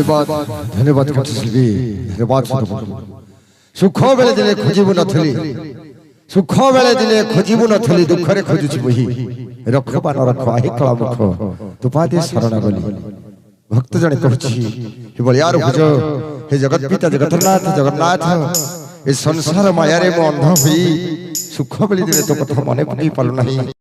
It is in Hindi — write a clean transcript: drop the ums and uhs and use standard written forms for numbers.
धन्यवाद कंठशिल्पी धन्यवाद सुख बेले दिने खोजिबु नथली सुख बेले दिने खोजिबु नथली दुखरे खोजुछि बही रखबा न रख आहि कला मुख तुपादे शरण गली भक्त जने कहछि हे बलियार भुज हे जगत पिता जगन्नाथ जगन्नाथ ए संसार माया रे मो अंध होई सुख बेले दिने तो कथा मने पड़ी पालु नहीं।